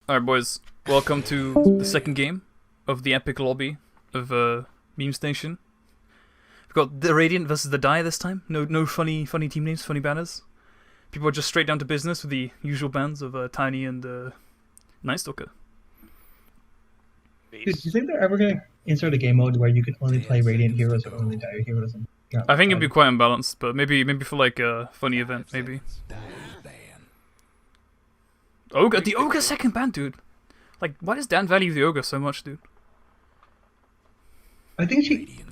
Alright, boys. Welcome to the second game of the epic lobby of MemeStation. We've got the Radiant versus the Die this time. No funny team names, funny banners. People are just straight down to business with the usual bans of Tiny and Night Stalker. Dude, do you think they're ever gonna insert a game mode where you can only play Radiant heroes or only Dire heroes? I think it'd be quite unbalanced, but maybe for like a funny event, maybe. Ogre, the Ogre second ban, dude. Like, why does Dan value the Ogre so much, dude? I think she.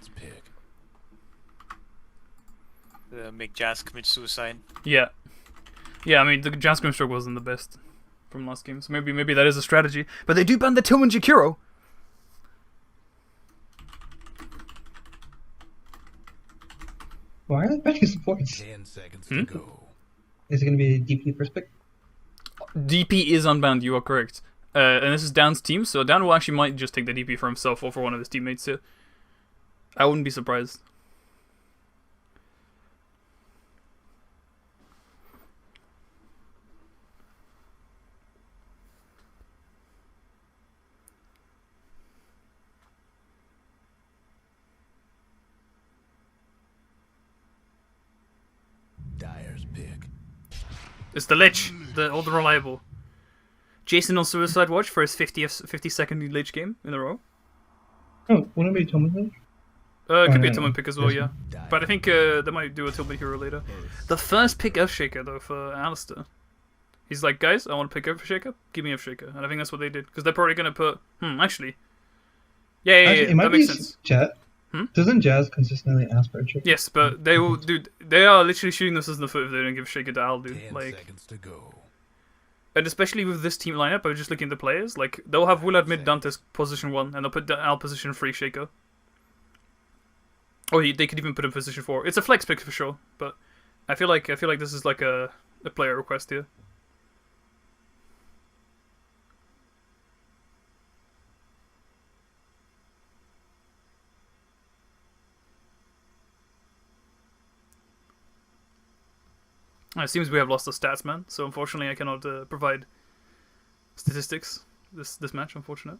Make Jazz commit suicide. Yeah. I mean, the Jazz Grimstroke wasn't the best from last game, so maybe that is a strategy. But they do ban the Tillman Jakiro. Why are they banning supports? 10 seconds to go. Is it gonna be a DP perspective? DP is unbanned, you are correct. And this is Dan's team, so Dan will actually might just take the DP for himself or for one of his teammates here. I wouldn't be surprised. Dire's pick. It's the Lich, all the reliable. Jason on Suicide Watch for his 52nd Lich game in a row. Oh, wouldn't it be Thomas? It could be a Tillman pick as well, yeah. But I think they might do a Tillman hero later. The first pick F-Shaker, though, for Alistair. He's like, guys, I want to pick F-Shaker, give me F-Shaker. And I think that's what they did. Because they're probably going to put... actually. Yeah, that makes sense. Doesn't Jazz consistently ask for a trick? Yes, but they will... Dude, they are literally shooting this in the foot if they don't give Shaker to Al, dude. 10 Like... seconds to go. And especially with this team lineup, I was just looking at the players. Like, they'll have Willard mid Dante's position 1, and they'll put Al position 3 Shaker. Or they could even put him position 4. It's a flex pick for sure, but I feel like this is like a player request here. It seems we have lost the stats, man. So unfortunately, I cannot provide statistics this match. Unfortunate.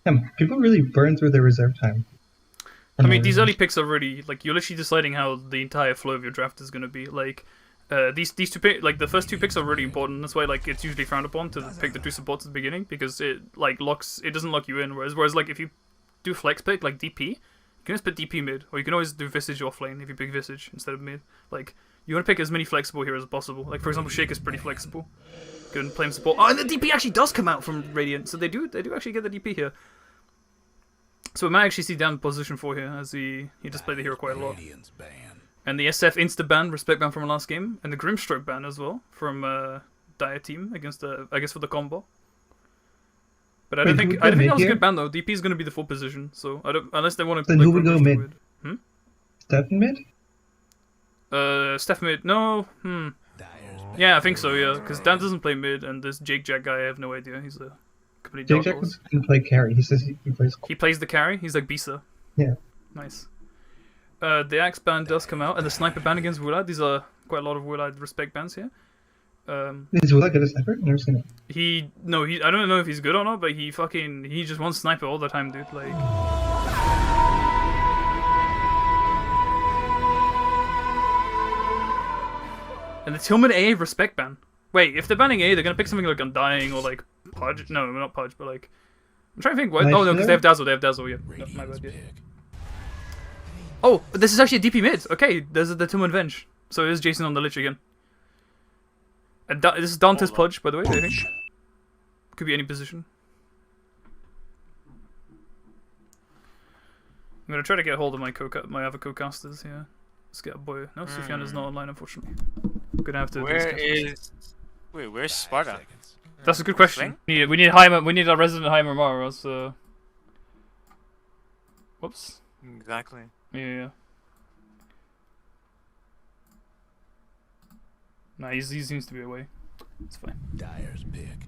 Damn, people really burn through their reserve time. I mean, these early picks are really like you're literally deciding how the entire flow of your draft is going to be. Like these two picks, like the first two picks are really important. That's why like it's usually frowned upon to pick the two supports at the beginning because it like it doesn't lock you in. Whereas like if you do flex pick like DP, you can just put DP mid, or you can always do Visage off lane if you pick Visage instead of mid. Like you want to pick as many flexible heroes as possible. Like for example, Shake is pretty flexible. Go and play him support. Oh, and the DP actually does come out from Radiant, so they do actually get the DP here. So we might actually see down position 4 here as he does play the hero quite a lot. And the SF insta ban, respect ban from the last game, and the Grimstroke ban as well from Dire team against I guess for the combo. But I don't think that was a good ban though. DP is going to be the full position, so I don't unless they want to. Then who would go mid? Steph mid? Steph mid? No. Yeah, I think so. Yeah, because Dan doesn't play mid, and this Jake Jack guy, I have no idea. He's a complete Jake Jack can play carry. He says he plays. He plays the carry. He's like Bisa. Yeah. Nice. The Axe ban does come out, and the Sniper ban against Willard. These are quite a lot of Willard respect bans here. Is Willard good at sniper? I've never seen it. I don't know if he's good or not, but he just wants sniper all the time, dude. Like. And the Tillman A respect ban. Wait, if they're banning A, they're gonna pick something like Undying or like Pudge. No, not Pudge, but like. I'm trying to think. What? Oh no, because they have Dazzle. They have Dazzle. Yeah. No, my bad. Yeah. Oh, this is actually a DP mid. Okay, there's the Tillman Venge. So it is Jason on the Lich again. And this is Dante's Pudge, by the way, I think. Could be any position. I'm gonna try to get hold of my other co-casters here. Let's get a boy. No, Sufyan is not online, unfortunately. I'm gonna have to. Where's Sparta? That's a good question. We need Heimer. We need our resident Heimer Mara. So. Whoops. Exactly. Yeah. Nah, he seems to be away. It's fine. Dire's pick.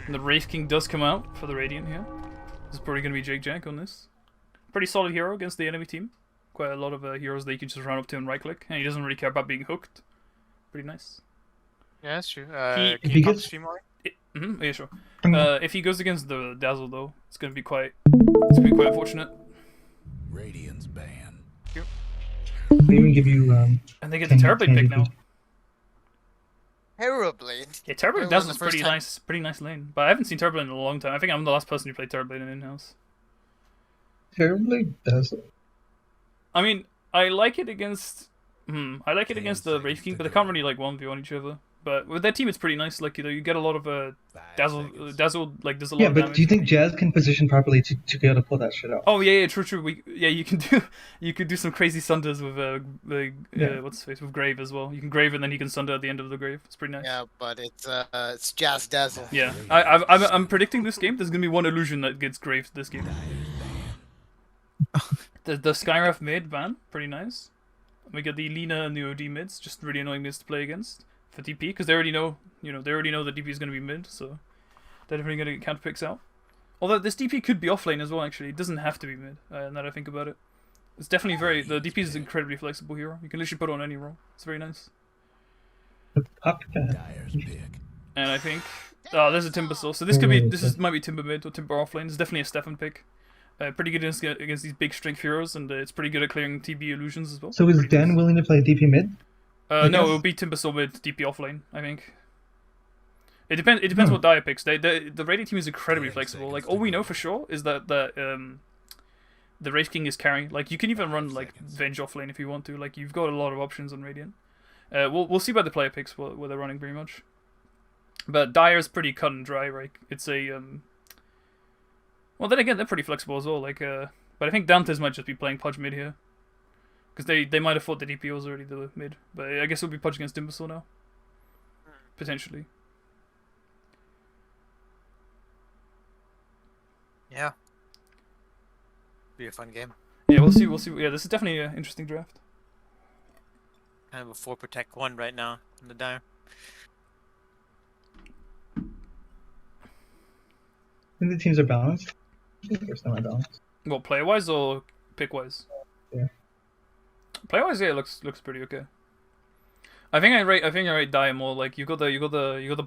And the Wraith King does come out for the Radiant here. This is probably going to be Jake Jack on this. pretty solid hero against the enemy team. Quite a lot of heroes that you can just run up to and right click, and he doesn't really care about being hooked. Pretty nice. Yeah, that's true. He- Can he you talk gets- stream more? Yeah, sure. Mm. If he goes against the Dazzle though, it's gonna be quite unfortunate. Radiant's ban. They even give you And they get the Can- Terrorblade can pick you now. do- Terrorblade. Yeah, Terrorblade When was Dazzle's the first time- pretty nice lane. But I haven't seen Terrorblade in a long time. I think I'm the last person who played Terrorblade in in-house. terribly Dazzle. I mean, I like it against the Wraith King, but they can't really like 1v1 each other. But with their team, it's pretty nice. Like you get a lot of Dazzle like there's a lot Yeah, of but damage. do you think Jazz can position properly to be able to pull that shit off? Oh yeah, true. You can do some crazy sunders with Yeah. what's his face with Grave as well. You can Grave and then he can sunder at the end of the Grave. It's pretty nice. Yeah, but it's Jazz Dazzle. Yeah, I'm predicting this game. There's gonna be one illusion that gets Graved this game. The Skywrath mid ban, pretty nice. We get the Lina and the OD mids, just really annoying mids to play against for DP because they already know the DP is gonna be mid, so they're definitely gonna get counter picks out. Although this DP could be offlane as well. Actually, it doesn't have to be mid. Now that I think about it, it's definitely the DP is incredibly flexible hero. You can literally put it on any role. It's very nice. The puck pad. Dyer's pick. And I think there's a Timber Soul. So might be Timber mid or Timber offlane. It's definitely a Stefan pick. Pretty good against these big strength heroes, and it's pretty good at clearing TB illusions as well. So is Pretty Dan nice. willing to play DP mid? No, guess? it'll be Timber Soul mid, DP offlane. I think. It depends what Dyer picks. The Radiant team is incredibly flexible. Like all we know for sure is that the Wraith King is carry. Like you can even run like Venge offlane if you want to. Like you've got a lot of options on Radiant. We'll see by the player picks what they're running pretty much. But Dyer's pretty cut and dry. Right? It's a Well, then again, they're pretty flexible as well. Like, but I think Dantes might just be playing Pudge mid here, because they might have thought the DP was already the mid. But I guess it'll be Pudge against Imbecile now, potentially. Yeah. Be a fun game. Yeah, we'll see. Yeah, this is definitely an interesting draft. Kind of a 4 protect 1 right now in the Dire. I think the teams are balanced. They're semi-balanced. What, player wise or pick wise? Yeah. Player wise, yeah, it looks pretty okay. I think I rate Dyer more. Like you got the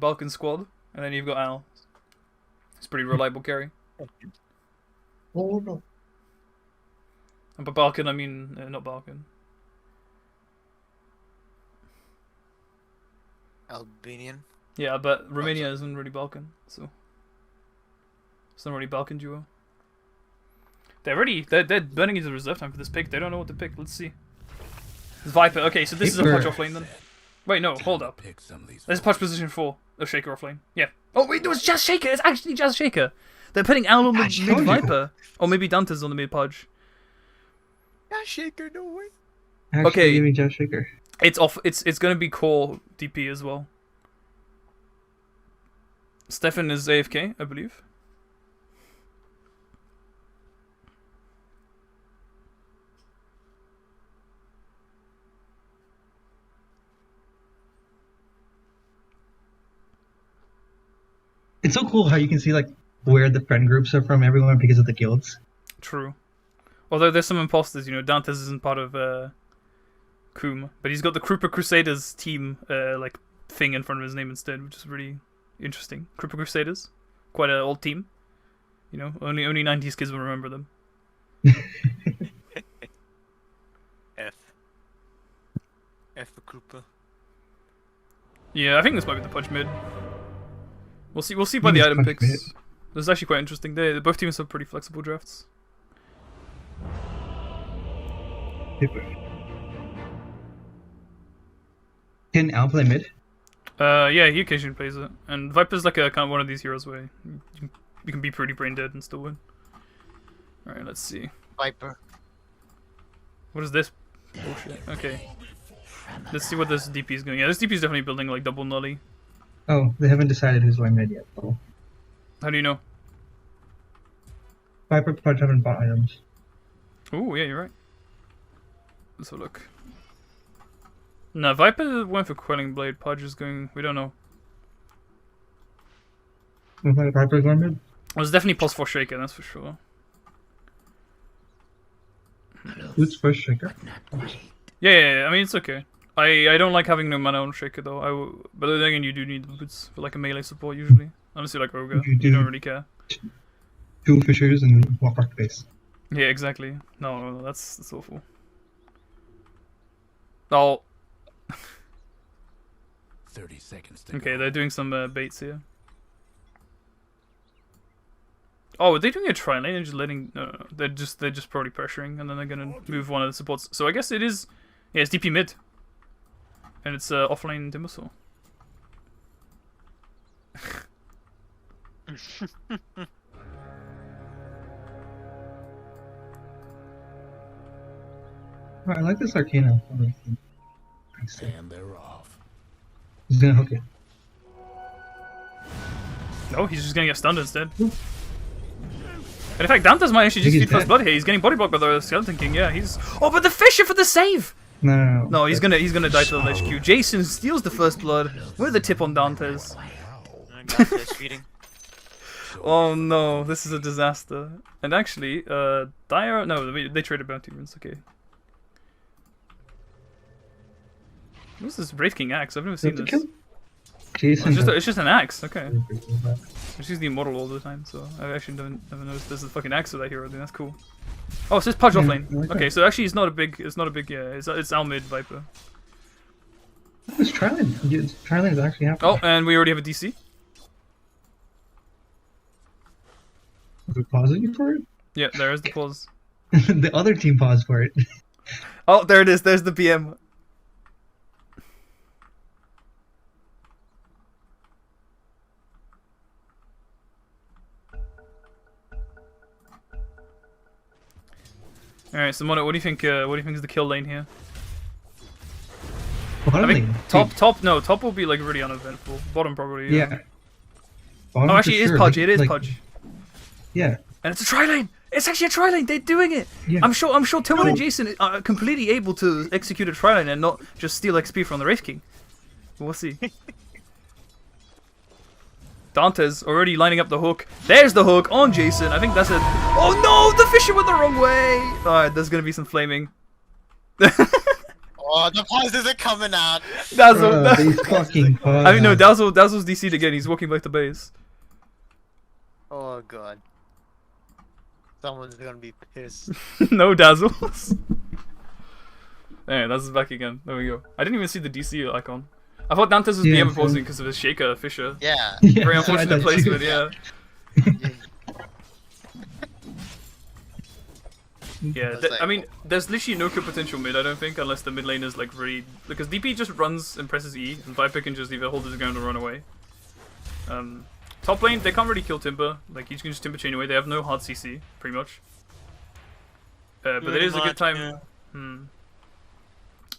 Balkan squad, and then you've got Al. It's pretty reliable carry. Oh, And by Balkan, I mean not Balkan. Albanian. Yeah, but Romania isn't really Balkan, so it's not really Balkan duo. They're burning into the reserve time for this pick. They don't know what to pick. Let's see. It's Viper. Okay, so this is a Pudge offlane then. Wait, no, hold up. Pick some of these. This is Pudge position 4 of Shaker offlane. Yeah. Oh wait, no, it's Jazz Shaker. It's actually Jazz Shaker. They're putting Al on the told mid you. Viper, or maybe Dante's on the mid Pudge. Yeah, Shaker, no way. actually Okay. giving Jeff Shaker. It's off. It's gonna be core DP as well. Stefan is AFK, I believe. It's so cool how you can see like where the friend groups are from everyone because of the guilds. True. Although there's some imposters, Dantes isn't part of Koom, but he's got the Krupa Crusaders team like thing in front of his name instead, which is really interesting. Krupa Crusaders, quite an old team. Only 90s kids will remember them. F for Krupa. Yeah, I think this might be the Pudge mid. We'll see by Maybe the it's item Pudge picks. mid. This is actually quite interesting. Both teams have pretty flexible drafts. Can Al play mid? Yeah, he occasionally plays it, and Viper's like a kind of one of these heroes where you can be pretty brain dead and still win. All right, let's see. Viper. What is this bullshit? Okay. Let's see what this DP is doing. Yeah, this DP is definitely building like double nully. Oh, they haven't decided who's going mid yet. Oh. How do you know? Viper Pudge haven't bought items. Oh, yeah, you're right. Let's have a look. No, Viper went for Quelling Blade. Pudge is going. We don't know. Looks like Viper's going mid. It was definitely plus 4 Shaker, that's for sure. Boots for Shaker. Yeah, I mean, it's okay. I don't like having no mana on Shaker, though. But then again, you do need the boots for, like, a melee support, usually. Honestly, like Ogre, you don't really care. 2 Fishers and walk back to base. Yeah, exactly. No, that's awful. Oh. 30 seconds to Okay, go. they're doing some baits here. Oh, are they doing a tri-lane and just letting... No, they're just probably pressuring, and then they're gonna move one of the supports. So I guess it is... Yeah, it's DP mid. And it's offlane Timbersaw. I like this Arcana. And they're off. He's gonna hook it. No, he's just gonna get stunned instead. And in fact, Dante's might actually just He's feed first dead. blood here. He's getting body blocked by the Skeleton King. Yeah, he's... Oh, but the Fisher for the save! No. No, he's gonna die to the Lich Q. Jason steals the first blood with a tip on Dante's. Dante's feeding. Oh no, this is a disaster. And actually, Dire... No, they traded bounty runes, okay. What's this Wraith King axe? I've never seen To this. kill? Jason. It's just an axe, okay. I just use the immortal all the time, so I actually never noticed there's a fucking axe for that hero. That's cool. Oh, it says Pudge Yeah, offlane. I like Okay, that. so actually it's not a big yeah, it's our mid Viper. It's Trillion. Trillion is actually happening. Oh, and we already have a DC. Was it pausing for it? Yeah, there is the pause. The other team paused for it. Oh, there it is. There's the BM. All right, so Mono, what do you think? What do you think is the kill lane here? Bottom I think lane. top will be like really uneventful. Bottom probably. Yeah. Bottom Oh, for actually, it is sure. Pudge. Like- It is like- Pudge, Yeah. and it's a tri lane. It's actually a tri lane. They're doing it. Yeah. I'm sure Tillman and No. Jason are completely able to execute a tri lane and not just steal XP from the Wraith King. We'll see. Dante's already lining up the hook. There's the hook on Jason. I think that's it. Oh no, the Fisher went the wrong way. Alright, there's gonna be some flaming. Oh, the pause isn't coming out. Dazzle. These fucking paused. I mean, no, Dazzle's DC'd again. He's walking back to base. Oh god. Someone's gonna be pissed. No Dazzles. Alright, Dazzle's back again. There we go. I didn't even see the DC icon. I thought Dante's was Yeah, BM opposing because of his Shaker Fisher. Yeah. Yeah, Very that's what I unfortunate thought too. placement, yeah. Yeah, That's like- I mean, there's literally no good potential mid, I don't think, unless the mid lane is like really... Because DP just runs and presses E, and Viper can just either hold his ground or run away. Top lane, they can't really kill Timber. Like, you can just Timber chain away. They have no hard CC, pretty much. But it is a good time...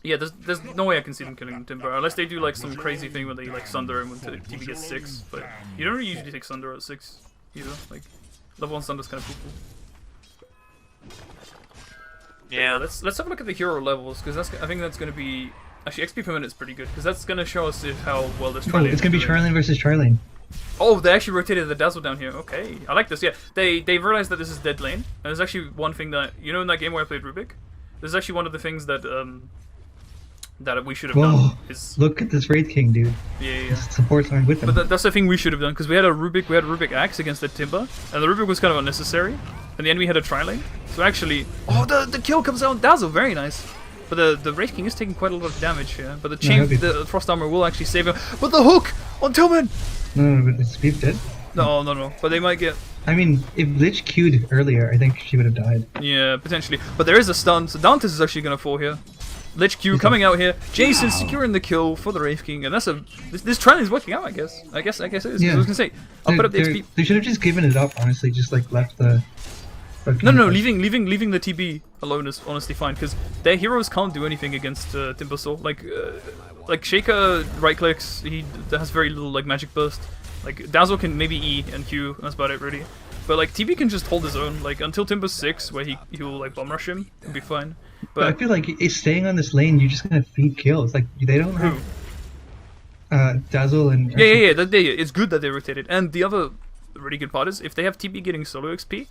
Yeah, there's no way I can see them killing Timber, unless they do like some crazy thing where they like Sunder him when TP gets 6. But you don't really usually take Sunder at 6, either. Like, level 1 Sunder's kind of cool. Yeah. Let's have a look at the hero levels, because I think that's going to be... Actually, XP per minute is pretty good, because that's going to show us how well this Oh, tri-lane it's is gonna be doing. Trillion versus Trillion. Oh, they actually rotated the Dazzle down here. Okay, I like this. Yeah, they realized that this is dead lane. And there's actually one thing that... You know in that game where I played Rubik? There's actually one of the things that that we should have Whoa. done is... Look at this Wraith King, dude. Yeah. Supports line with him. But that's the thing we should have done, because we had a Rubik Axe against the Timber, and the Rubik was kind of unnecessary, and the enemy had a tri-lane. So actually, oh, the kill comes out on Dazzle, very nice. But the Wraith King is taking quite a lot of damage here. But the chain, okay. the Frost Armor will actually save him. But the hook on Tillman! No, but it's Beef dead. No. But they might get, I mean, if Lich queued earlier, I think she would have died. yeah, potentially. But there is a stun, so Dantes is actually gonna fall here. Lich Q coming out here. Jason securing the kill for the Wraith King, and that's a this tri-lane is working out. I guess it is. 'Cause I was gonna say, I'll put up the XP. They should have just given it up, honestly. Just like left the. No, leaving the TB alone is honestly fine, because their heroes can't do anything against Timbersaw. Like Shaker right clicks, he has very little like magic burst. Like Dazzle can maybe E and Q, and that's about it really. But like TB can just hold his own, like until Timber's 6, where he'll like bomb rush him, he'll be fine. But I feel like it's staying on this lane. You're just gonna feed kills. Like they don't have Dazzle and. Yeah. It's good that they rotated. And the other really good part is if they have TB getting solo XP,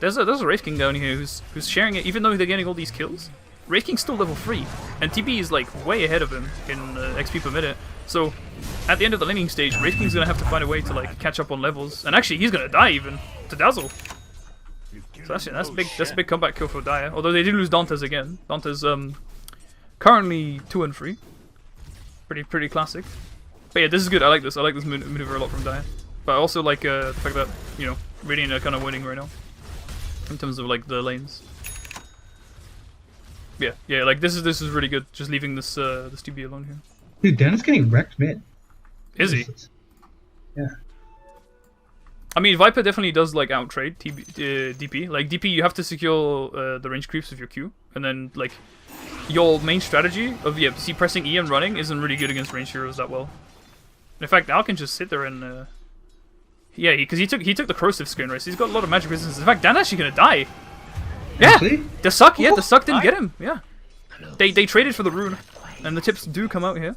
There's a Wraith King down here who's sharing it, even though they're getting all these kills. Wraith King's still level 3, and TB is like way ahead of him in XP per minute. So at the end of the laning stage, Wraith King's gonna have to find a way to like catch up on levels, and actually he's gonna die even to Dazzle. So that's big. That's a big comeback kill for Dire. Although they did lose Dantes again. Dantes currently 2 and 3. Pretty classic. But yeah, this is good. I like this. I like this maneuver a lot from Dire. But I also like the fact that Radiant are kind of winning right now in terms of like the lanes. Yeah. Like this is really good. Just leaving this TB alone here. Dude, Dennis getting wrecked mid. Is he? Yeah. I mean, Viper definitely does like out-trade DP. Like DP, you have to secure the range creeps with your Q, and then like your main strategy of pressing E and running isn't really good against range heroes that well. In fact, Al can just sit there and yeah, because he took the corrosive skin, right? So he's got a lot of magic resistance. In fact, Dan's actually gonna die. Yeah, Actually? the suck. Yeah, the suck didn't get him. Yeah, they traded for the rune, and the tips do come out here.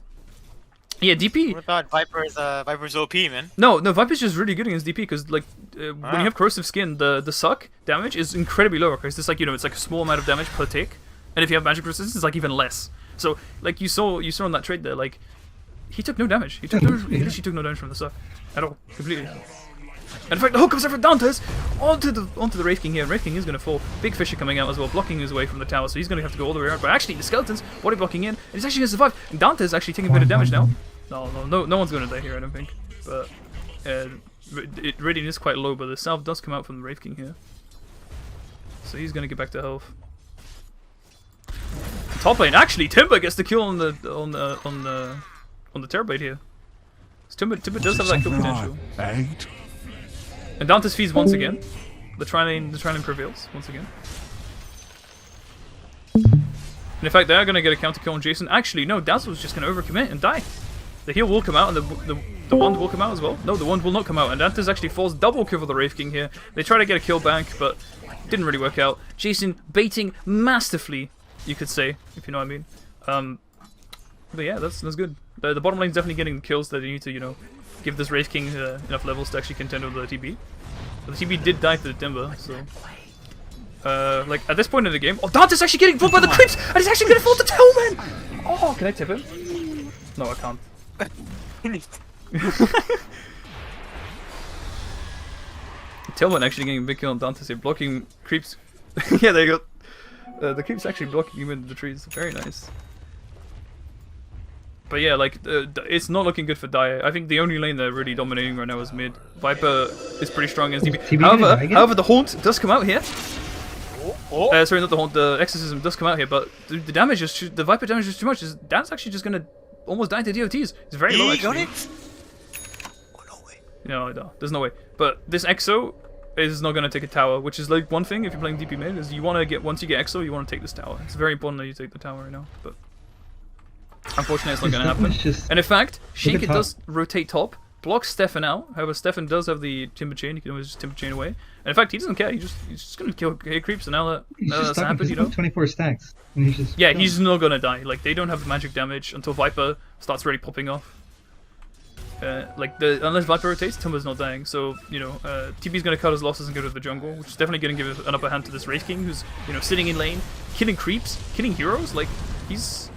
Yeah, DP. I thought Viper's OP, man. No, Viper's just really good against DP because like when you have corrosive skin, the suck damage is incredibly low because it's like it's like a small amount of damage per tick, and if you have magic resistance, it's like even less. So like you saw on that trade there, like he took no damage. He literally took no damage from the suck at all, completely. And in fact, the hook comes out for Dantes onto the Wraith King here. And Wraith King is going to fall. Big Fisher coming out as well, blocking his way from the tower, so he's going to have to go all the way around. But actually, the Skeleton's body blocking in, and he's actually going to survive. And Dantes is actually taking a bit of damage now. No one's going to die here, I don't think. But Radiant is quite low, but the salve does come out from the Wraith King here. So he's going to get back to health. Top lane, actually, Timber gets the kill on the Terrorblade here. So Timber does have that kill potential. And Dantes feeds once again. The tri-lane prevails once again. And in fact, they are going to get a counter kill on Jason. Actually, no, Dazzle's just going to overcommit and die. The heal will come out, and the wand will come out as well. No, the wand will not come out, and Dantes actually falls double kill for the Wraith King here. They try to get a kill bank, but didn't really work out. Jason baiting masterfully, you could say, if you know what I mean. But yeah, that's good. The bottom lane's definitely getting the kills that they need to, give this Wraith King enough levels to actually contend with the TB. But the TB did die to the Timber, so... like, at this point in the game... Oh, Dante's actually getting pulled by the creeps! And he's actually gonna fall to Tillman! Oh, can I tip him? No, I can't. Tillman actually getting a big kill on Dante's here, blocking creeps. Yeah, there you go. The creeps actually blocking him into the trees. Very nice. But yeah, like, it's not looking good for Dire. I think the only lane they're really dominating right now is mid. Viper is pretty strong against DB. However, the Haunt does come out here. Sorry, not the Haunt, the Exorcism does come out here, but the damage is the Viper damage is too much. Dan's actually just gonna almost die to DOTs. It's very low, actually. No, there's no way. But this Exo is not gonna take a tower, which is like one thing if you're playing DP mid, is once you get Exo, you want to take this tower. It's very important that you take the tower right now, but... Unfortunately, it's not going to happen. And in fact, Shaker does rotate top, blocks Stefan out. However, Stefan does have the Timber Chain. He can always just Timber Chain away. And in fact, he doesn't care. He's just going to kill creeps. And now that's happened, 24 stacks. And he's just he's not going to die. Like, they don't have magic damage until Viper starts really popping off. Unless Viper rotates, Timber's not dying. So, TB's going to cut his losses and go to the jungle, which is definitely going to give an upper hand to this Wraith King, who's, sitting in lane, killing creeps, killing heroes. Like, he's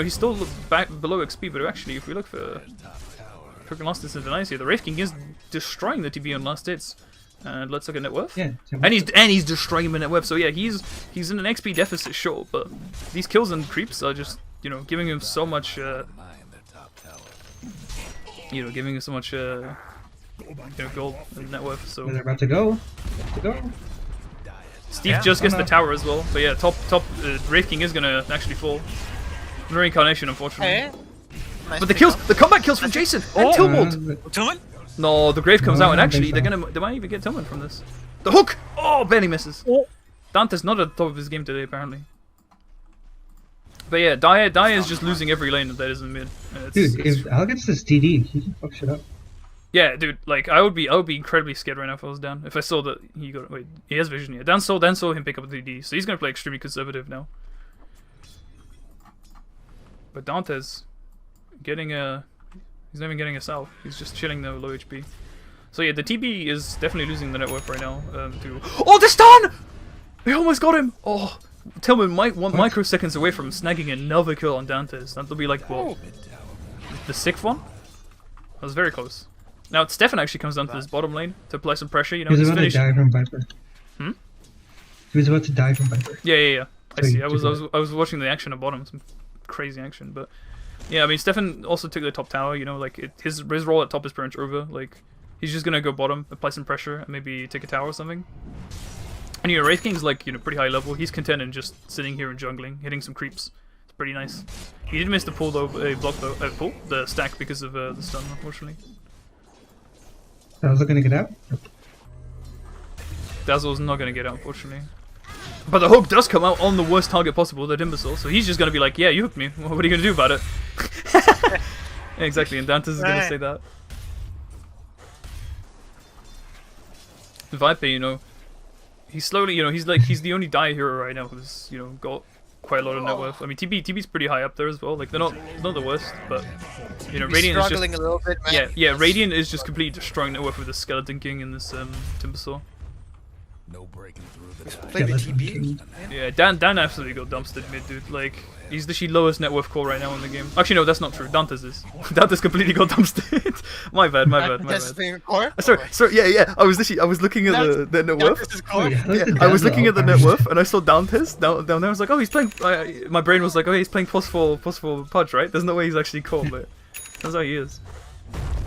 still back below XP, but actually, if we look for freaking last hits and denies here, the Wraith King is destroying the TB on last hits. And let's look at net worth. Yeah, and he's destroying him in net worth. So yeah, he's in an XP deficit, sure, but these kills and creeps are just giving him so much giving him so much gold and net worth. So they're about to go. Steve just gets the tower as well. But yeah, top Wraith King is gonna actually fall. Reincarnation, unfortunately. Nice but the comeback kills from Jason and Tilmold. Tillman? No, the Grave comes out, and actually they might even get Tillman from this. The hook! Oh, barely misses. Dante's not at the top of his game today, apparently. But yeah, Dire is just losing every lane that is in mid. Dude, if Al gets this DD, he can fuck shit up. Yeah, dude, like I would be incredibly scared right now if I was Dan. If I saw that he got he has vision here. Dan saw him pick up the DD, so he's gonna play extremely conservative now. But Dante's getting he's not even getting a salve. He's just chilling though, low HP. So yeah, the TB is definitely losing the net worth right now. Oh, the stun! They almost got him! Oh, Tillman might 1 microseconds away from snagging another kill on Dantes. That'll be like, what? The 6th one? That was very close. Now, Stefan actually comes down to this bottom lane to apply some pressure, you know, He was he's about to die from Viper. Hmm? He was about to die from Viper. Yeah. I So see. he I was watching the action at bottom, some crazy action, but yeah, I mean, Stefan also took the top tower, you know, like his role at top is pretty much over. Like, he's just gonna go bottom, apply some pressure, and maybe take a tower or something. And you know, Wraith King's like, you know, pretty high level. He's content in just sitting here and jungling, hitting some creeps. It's pretty nice. He did miss the pull though, the stack because of the stun, unfortunately. I was looking to get out. Dazzle's not gonna get out, unfortunately. But the hook does come out on the worst target possible, the Imbecile, so he's just gonna be like, yeah, you hooked me, what are you gonna do about it? Exactly, and Dantes is gonna say that. Viper, you know, he's slowly, you know, he's the only Dire hero right now who's, you know, got quite a lot of net worth. I mean, TB's pretty high up there as well, like, they're not the worst, but, you know, Radiant is struggling just... a little bit, man. Yeah, Radiant is just completely destroying net worth with the Skeleton King and this Timbersaw. No breaking through the Play the TB. Yeah, Dan absolutely got dumpstered mid, dude. Like, he's the lowest net worth core right now in the game. Actually, no, that's not true. Dantes is. Dantes completely got dumpstered. my bad. That's the core? Sorry, yeah. I was looking at the net worth. This is core? Yeah, I was looking at the net worth, and I saw Dantes down there. I was like, oh, he's playing. My brain was like, oh, he's playing possible Pudge, right? There's no way he's actually core, but that's how he is.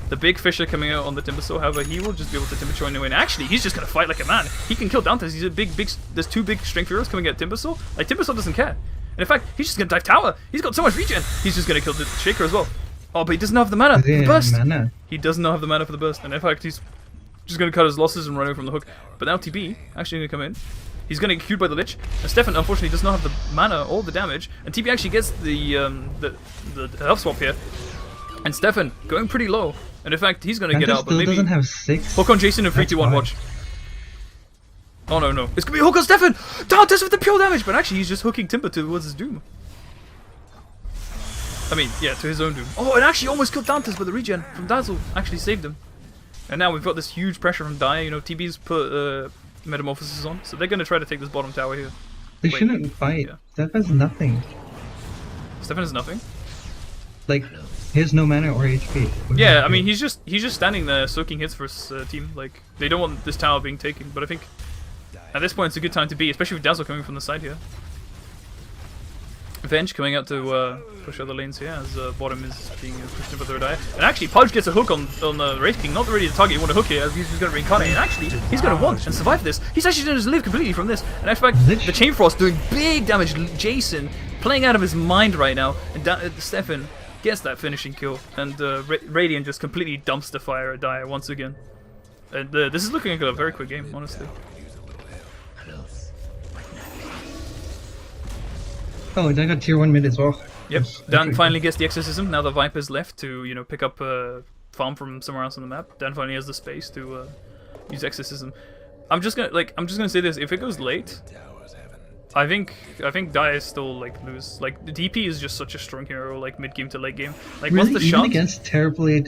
The big Fisher coming out on the Timbersaw, however, he will just be able to Timbersaw anyway. And actually, he's just gonna fight like a man. He can kill Dantes. He's a big. There's 2 big strength heroes coming at Timbersaw. Like, Timbersaw doesn't care. And in fact, he's just gonna dive tower. He's got so much regen. He's just gonna kill the Shaker as well. Oh, but he doesn't have the mana. The burst. He does not have the mana for the burst. And in fact, he's just gonna cut his losses and run away from the hook. But now TB actually gonna come in. He's gonna get queued by the Lich. And Stefan unfortunately does not have the mana or the damage. And TB actually gets the health swap here. And Stefan going pretty low. And in fact, he's gonna get out, but maybe doesn't have 6. hook on Jason and 3-2-1 watch. Oh no, it's gonna be a hook on Stefan! Dantes with the pure damage, but actually he's just hooking Timber towards his doom. I mean, yeah, to his own doom. Oh, it actually almost killed Dantes, but the regen from Dazzle actually saved him. And now we've got this huge pressure from Dire. You know, TB's put Metamorphosis on, so they're gonna try to take this bottom tower here. They shouldn't fight. Yeah. Stefan's nothing. Stefan has nothing. Like, he has no mana or HP. Yeah, I mean, he's just standing there soaking hits for his team. Like, they don't want this tower being taken, but I think at this point it's a good time to be, especially with Dazzle coming from the side here. Venge coming out to push other lanes here as bottom is being pushed in by third eye. And actually, Pudge gets a hook on the Wraith King, not really the target you want to hook here, as he's just going to reincarnate. And actually, he's going to want and survive this. He's actually going to live completely from this. And in fact, the Chain Frost doing big damage. Jason playing out of his mind right now. And Stefan gets that finishing kill, and Radiant just completely dumps the fire at Dire once again. And this is looking like a very quick game, honestly. Oh, and I got tier 1 mid as well. Yep, Dan finally gets the exorcism. Now the Viper's left to, you know, pick up farm from somewhere else on the map. Dan finally has the space to use exorcism. I'm just gonna say this: if it goes late, I think Dire is still like lose. Like the DP is just such a strong hero, like mid game to late game. Like really? once the Even shot against terribly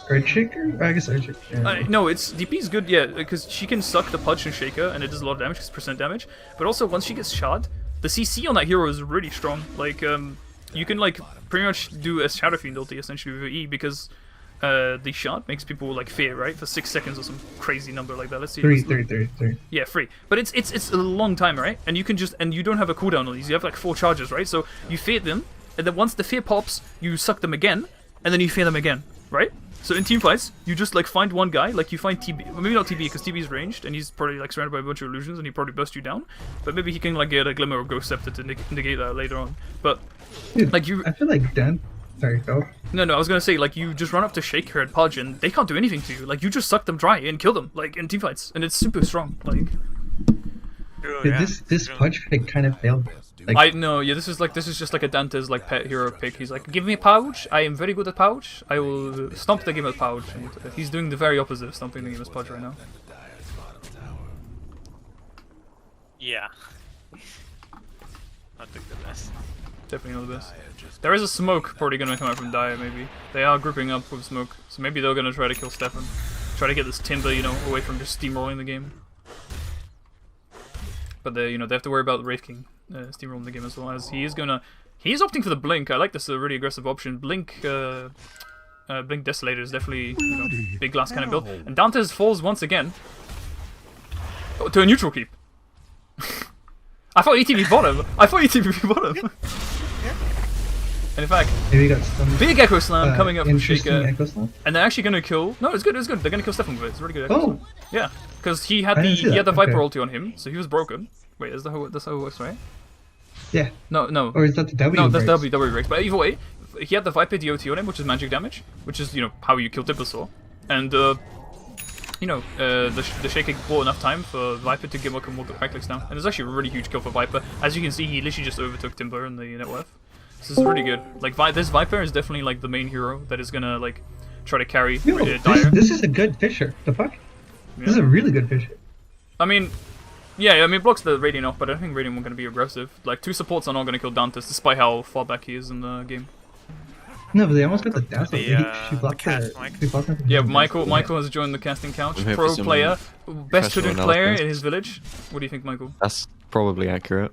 Earthshaker? I guess Earthshaker. Yeah. no, it's DP is good, yeah, because she can suck the Pudge and Shaker, and it does a lot of damage, 'cause percent damage. But also once she gets shot, the CC on that hero is really strong. Like you can like pretty much do a Shadow Fiend ulti essentially with your E, because the shot makes people like fear, right, for 6 seconds or some crazy number like that. Let's see. 3. Yeah, 3. But it's a long time, right? And you can just, and you don't have a cooldown on these. You have like 4 charges, right? So you fear them, and then once the fear pops, you suck them again, and then you fear them again, right? So in team fights, you just like find one guy, like you find TB, well, maybe not TB because TB is ranged and he's probably like surrounded by a bunch of illusions and he probably burst you down. But maybe he can like get a glimmer of Ghost Scepter to negate that later on. But Dude, like you, I feel like Dan. Sorry, go. No, I was gonna say like you just run up to Shaker and Pudge and they can't do anything to you. Like you just suck them dry and kill them like in team fights, and it's super strong. Like Dude, this Pudge pick kind of failed. Like, I know, yeah. This is just like a Dante's like pet hero pick. He's like, give me Pudge. I am very good at Pudge. I will stomp the game with Pudge. And he's doing the very opposite of stomping the game with Pudge right now. Yeah. Not the best. Definitely not the best. There is a smoke probably gonna come out from Dire. Maybe they are grouping up with smoke, so maybe they're gonna try to kill Stefan. try to get this Timber, you know, away from just steamrolling the game. But they, you know, they have to worry about Wraith King steamrolling the game as well, as he's opting for the Blink. I like this, a really aggressive option. Blink Desolator is definitely, you know, big glass cannon build. And Dantes falls once again to a neutral keep. I thought ETB bottom. And in fact, Maybe got some big Echo Slam coming up from interesting Shaker. Echo Slam. And they're actually gonna kill. No, it's good. They're gonna kill Stefan with it. It's a really good Echo Oh. Slam. Yeah, because he had I didn't see he had the that. Viper Okay. ulti on him, so he was broken. Wait, that's how it works, right? Yeah. No. Or is that the W? No, that's breaks? W breaks. But either way, he had the Viper DOT on him, which is magic damage, which is, you know, how you kill Timbersaw. And you know, the Shaker bought enough time for Viper to give up more right clicks down. And it's actually a really huge kill for Viper. As you can see, he literally just overtook Timber in the net worth. This is really good. Like, this Viper is definitely like the main hero that is gonna like try to carry Yo, Dire. this is a good Fisher. The fuck? This is a really good Fisher. I mean, yeah, I mean, it blocks the Radiant off, but I don't think Radiant won't gonna be aggressive. Like, 2 supports are not gonna kill Dantes, despite how far back he is in the game. No, but they almost got the dazzle. She the blocked cast her. mic. They blocked her. Yeah, Michael has joined the casting couch. I'm here Pro for some player, best professional hooded player analysis. in his village. What do you think, Michael? That's probably accurate.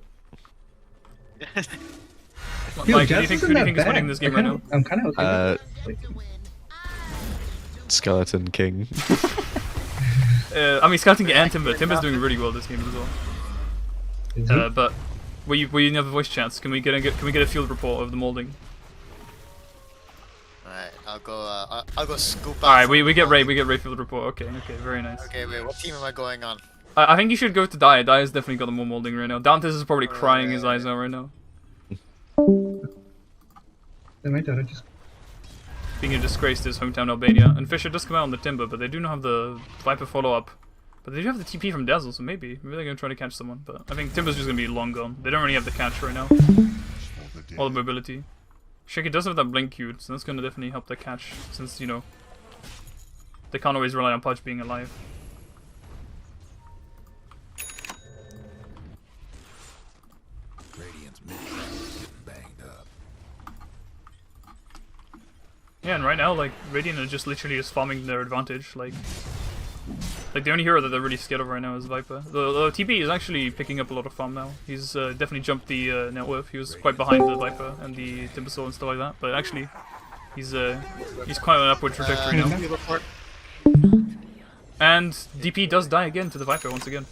Yo, Mike, Jazz who do you isn't that think is bad. winning this game right now? I'm kind of okay. Skeleton King. I mean, Scouting and Timber. Timber's doing really well this game as well. Is he? But will you never voice chats? Can we get a field report of the molding? Alright, I'll go scoop out. All right, some we get molding. Ray field report. Okay, very nice. Okay, wait, what team am I going on? I think you should go to Dia. Dia's definitely got the more molding right now. Dantes is probably crying his eyes out right now. They might have just. Being a disgrace to his hometown Albania. And Fisher does come out on the Timber, but they do not have the Viper follow-up. But they do have the TP from Dazzle, so maybe they're going to try to catch someone. But I think Timber's just going to be long gone. They don't really have the catch right now. Or the mobility. Shaker does have that blink queued, so that's going to definitely help the catch, since, you know, they can't always rely on Pudge being alive. Radiant's mid getting banged up. Yeah, and right now, like, Radiant are just literally just farming their advantage. Like the only hero that they're really scared of right now is Viper. The TP is actually picking up a lot of farm now. He's definitely jumped the net worth. He was quite behind the Viper and the Timbersaw and stuff like that. But actually, he's quite on an upward trajectory now. And DP does die again to the Viper once again.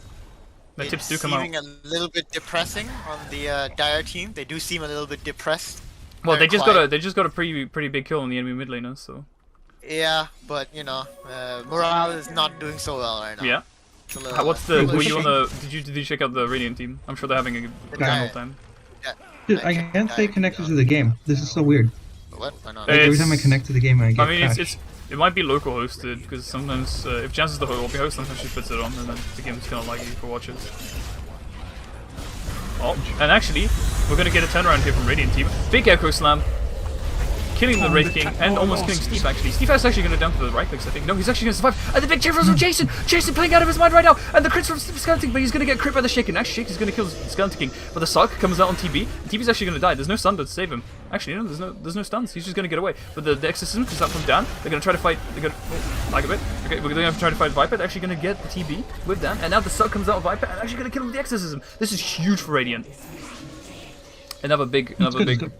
The tips do come out. Seeming a little bit depressing on the Dire team. They do seem a little bit depressed. Well, Very they just quiet. got a pretty big kill on the enemy mid laner, so Yeah, but you know, morale is not doing so well right now. yeah. It's a little, What's the? little Were you on shame. the? Did you check out the Radiant team? I'm sure they're having a grand old time. Dude, I can't stay connected to the game. This is so weird. What? Why not? Like, every time I It's- connect to the game, I get I mean, crashed. it might be local hosted because sometimes if Jazz is the hobby host, sometimes she puts it on and then the game's kind of laggy for watchers. Oh, and actually, we're gonna get a turnaround here from Radiant team. Big Echo Slam, killing the Wraith King and almost killing Steve. Actually, Steve is actually gonna down for the right clicks. I think no, he's actually gonna survive. And the big cheer from Jason. Jason playing out of his mind right now. And the crits from Skeleton, but he's gonna get crit by the Shaken. Actually, Shaken's gonna kill Skeleton King, but the Suck comes out on TB. TB's actually gonna die. There's no stun to save him. Actually, no, there's no stuns. He's just gonna get away. But the Exorcism comes out from Dan. They're gonna try to fight. They're gonna lag a bit. Okay, we're gonna have to try to fight Viper. They're actually gonna get the TB with Dan. And now the Suck comes out of Viper and actually gonna kill him with the Exorcism. This is huge for Radiant. Another big. It's good.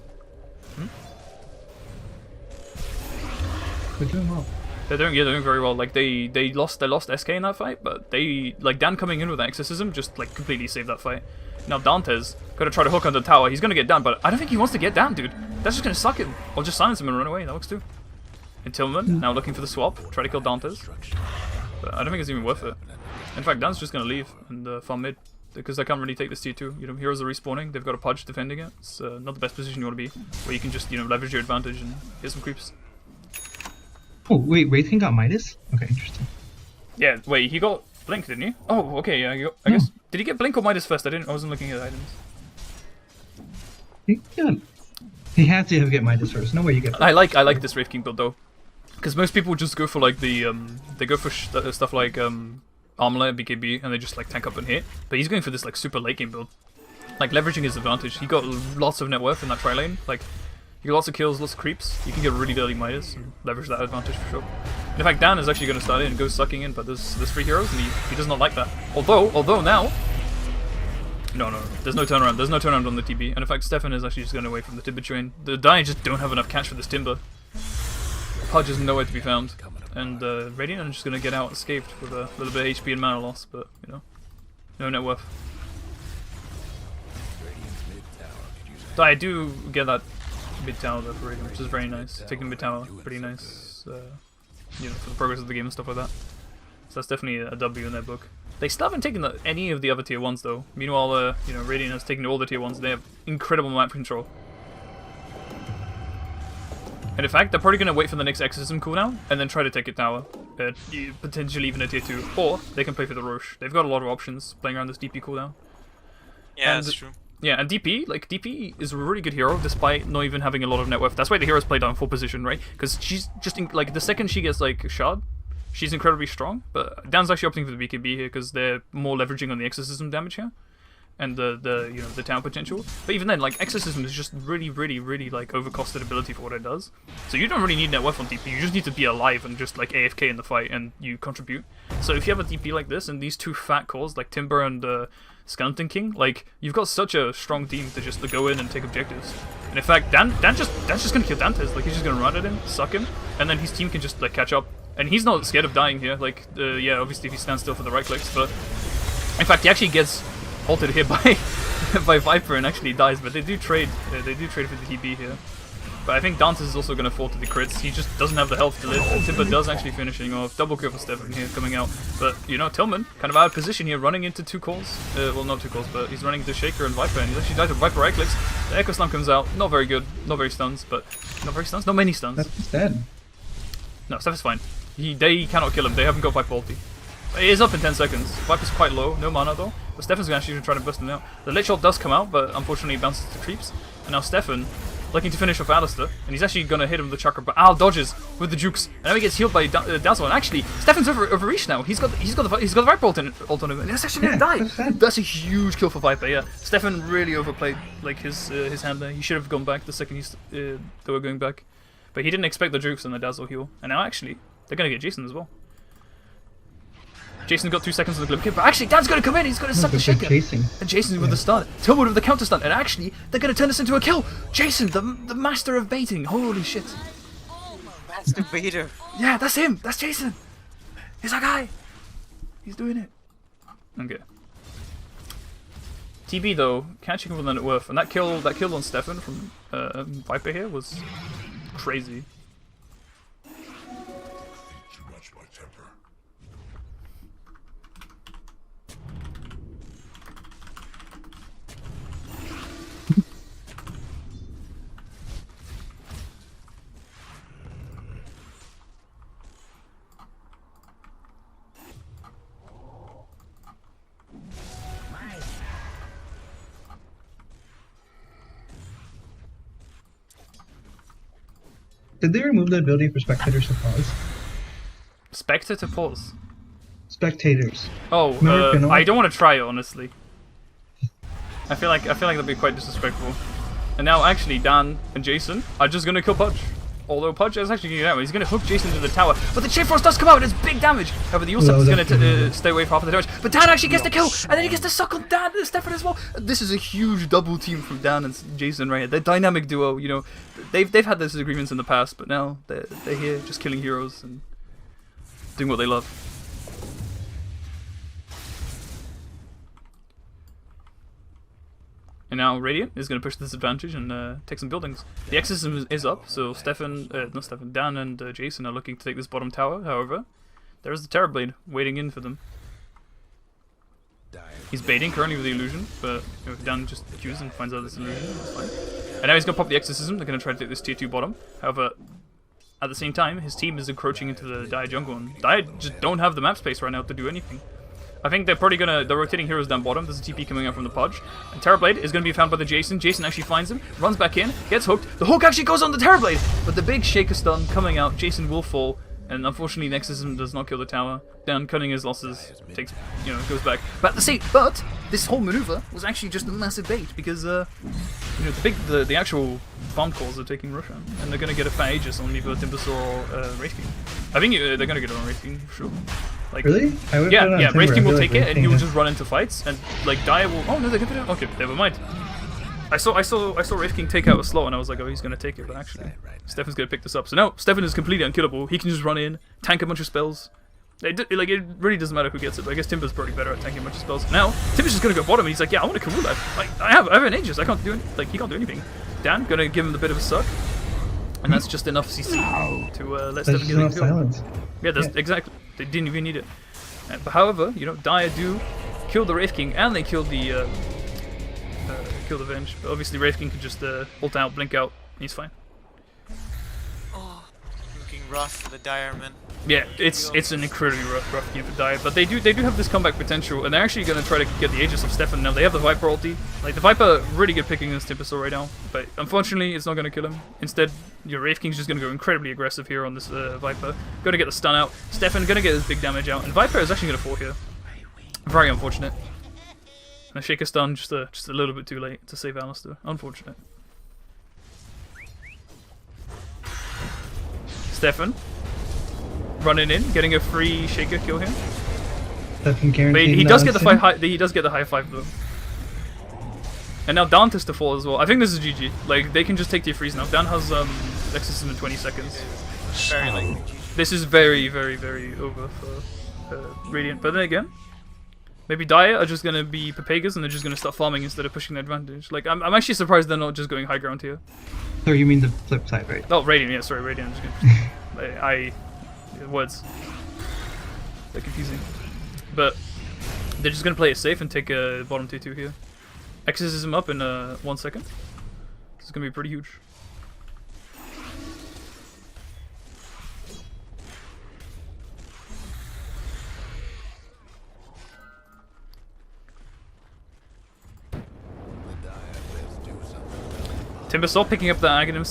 They're doing well. They're doing very well. Like they lost SK in that fight, but they like Dan coming in with that exorcism just like completely saved that fight. Now Dante's gonna try to hook on the tower. He's gonna get down, but I don't think he wants to get down, dude. That's just gonna suck him. Or just silence him and run away. That works too. And Tillman now looking for the swap, try to kill Dante's. But I don't think it's even worth it. In fact, Dan's just gonna leave and farm mid because they can't really take this T2. You know, heroes are respawning. They've got a Pudge defending it. It's not the best position you want to be, where you can just leverage your advantage and hit some creeps. Oh wait, Wraith King got Midas? Okay, interesting. Yeah, wait, he got Blink, didn't he? Oh, okay, yeah, I guess. Did he get Blink or Midas first? I wasn't looking at items. He had to get Midas first. No way you get. I like this Wraith King build though, because most people just go for like the they go for stuff like Armlet, BKB, and they just like tank up and hit. But he's going for this like super late game build, like leveraging his advantage. He got lots of net worth in that tri lane, like. You get lots of kills, lots of creeps. You can get really early Midas and leverage that advantage for sure. In fact, Dan is actually going to start in and go sucking in, but there's 3 heroes, and he does not like that. Although now... No, there's no turnaround. There's no turnaround on the TB. And in fact, Stefan is actually just going away from the Timber train. The Dire just don't have enough catch for this Timber. Pudge is nowhere to be found. And Radiant are just going to get out unscathed with a little bit of HP and mana loss, but, you know, no net worth. I do get that mid tower though for Radiant, which is very nice. Taking mid tower, pretty nice, you know, for the progress of the game and stuff like that. So that's definitely a W in their book. They still haven't taken any of the other tier 1s though. Meanwhile, you know, Radiant has taken all the tier 1s. They have incredible map control. And in fact, they're probably going to wait for the next Exorcism cooldown and then try to take a tower. Potentially even a tier 2. Or they can play for the Roche. They've got a lot of options playing around this DP cooldown. Yeah, And that's true. yeah, and DP is a really good hero despite not even having a lot of net worth. That's why the heroes play down full position, right? Because she's just, like, the second she gets, like, shard, she's incredibly strong. But Dan's actually opting for the BKB here because they're more leveraging on the Exorcism damage here. And the you know, the tower potential. But even then, like, Exorcism is just really, like, overcosted ability for what it does. So you don't really need net worth on DP, you just need to be alive and just, like, AFK in the fight and you contribute. So if you have a DP like this and these 2 fat cores, like Timber and Skeleton King, like, you've got such a strong team to just go in and take objectives. And in fact, Dan's just gonna kill Dantes. Like, he's just gonna run at him, suck him, and then his team can just, like, catch up. And he's not scared of dying here. Like, yeah, obviously if he stands still for the right clicks, but in fact, he actually gets halted here by by Viper and actually dies. But they do trade. They do trade for the TB here. But I think Dantes is also going to fall to the crits. He just doesn't have the health to live. And Timber does actually finishing off. Double kill for Stefan here coming out. But, you know, Tillman kind of out of position here, running into 2 calls. Well, not 2 calls, but he's running into Shaker and Viper. And he's actually died to Viper right clicks. The Echo Stun comes out. Not very good. Not very stuns, but... Not very stuns? Not many stuns. That's dead. No, Stefan's fine. They cannot kill him. They haven't got Viper ulti. It is up in 10 seconds. Viper's quite low. No mana, though. But Stefan's going to actually try to burst him out. The Lich Ult does come out, but unfortunately he bounces to creeps. And now Stefan... looking to finish off Alistair, and he's actually gonna hit him with the chakra, but Al dodges with the jukes, and now he gets healed by Dazzle. And actually, Stefan's overreached now. He's got the Viper ult on him, and he's actually gonna die. That's a huge kill for Viper. Yeah, Stefan really overplayed like his hand there. He should have gone back the second they were going back, but he didn't expect the jukes and the Dazzle heal. And now actually, they're gonna get Jason as well. Jason's got 2 seconds on the Glim Kid, but actually Dan's gonna come in, he's gonna suck the Shaker. And Jason with the stun. Tillwood with the counter stun, and actually, they're gonna turn this into a kill! Jason, the master of baiting, holy shit. Master baiter. Yeah, that's him, that's Jason! He's our guy! He's doing it. Okay. TB though, catching him with the net worth, and that kill on Stefan from Viper here was crazy. Did they remove the ability for spectators to pause? Spectre to pause? Spectators. Oh, I don't want to try it, honestly. I feel like that'd be quite disrespectful. And now actually Dan and Jason are just gonna kill Pudge. Although Pudge is actually gonna get out, he's gonna hook Jason to the tower. But the Chain Frost does come out, and it's big damage. However, the Ulsap is gonna stay away for half of the damage. But Dan actually gets the kill, and then he gets the suck on Dan and Stefan as well. This is a huge double team from Dan and Jason right here. They're dynamic duo, you know. They've had those disagreements in the past, but now they're here just killing heroes and doing what they love. And now Radiant is going to push this advantage and take some buildings. The Exorcism is up, so Dan and Jason are looking to take this bottom tower. However, there is the Terrorblade waiting in for them. He's baiting currently with the illusion, but you know, Dan just Qs and finds out this illusion. That's fine. And now he's going to pop the Exorcism. They're going to try to take this tier 2 bottom. However, at the same time, his team is encroaching into the Dire jungle, and Dire just don't have the map space right now to do anything. I think they're probably they're rotating heroes down bottom. There's a TP coming out from the Pudge. And Terrorblade is going to be found by the Jason. Jason actually finds him, runs back in, gets hooked. The hook actually goes on the Terrorblade, but the big Shaker stun coming out. Jason will fall, and unfortunately the Exorcism does not kill the tower. Dan, cutting his losses, goes back. But this whole maneuver was actually just a massive bait because the actual farm calls are taking Russia, and they're going to get a fat Aegis on either Timbersaw or Wraith King. I think they're gonna get on Wraith King for sure. Like, Really? I would yeah, put it on yeah. Timber. Wraith I King feel will like take it, Wraith and King he will has- just run into fights, and like Dire will. Oh no, they're gonna. Okay, never mind. I saw Wraith King take out a slot, and I was like, oh, he's gonna take it, but actually, Stefan's gonna pick this up. So now Stefan is completely unkillable. He can just run in, tank a bunch of spells. It really doesn't matter who gets it. But I guess Timber's probably better at tanking a bunch of spells. Now Timber's just gonna go bottom, and he's like, yeah, I want to kill that. Like I have an Aegis. I can't do he can't do anything. Dan gonna give him the bit of a suck, and that's just enough CC to let There's Stefan just get the enough kill. silence. Yeah, that's exactly. They didn't even need it. But however, you know, Dire do kill the Wraith King, and they kill the Venge. But obviously, Wraith King can just ult out, blink out, and he's fine. Oh, looking rough for the Diremen. Yeah, it's an incredibly rough game for Dire, but they do have this comeback potential, and they're actually gonna try to get the Aegis of Stefan now. They have the Viper ulti. Like the Viper, really good picking against Timbersaw right now, but unfortunately, it's not gonna kill him. Instead, your Wraith King's just gonna go incredibly aggressive here on this Viper. Gonna get the stun out. Stefan gonna get his big damage out, and Viper is actually gonna fall here. Very unfortunate. And a Shaker stun just a little bit too late to save Alistair. Unfortunate. Stefan running in, getting a free Shaker kill here. Stefan But guaranteed he does get the nonsense. he does get the high five though. And now Dante's to fall as well. I think this is GG. Like they can just take tier 3s now. Dan has Exorcism in 20 seconds. Very likely. This is very over for Radiant. But then again, maybe Dire are just gonna be Papagas and they're just gonna start farming instead of pushing the advantage. Like I'm actually surprised they're not just going high ground here. So you mean the flip side, right? Oh, Radiant, yeah, sorry, Radiant. I'm just gonna, words. They're confusing. But they're just gonna play it safe and take a bottom 2-2 here. Exorcism up in 1 second. This is gonna be pretty huge. Timbersaw picking up the Aghanim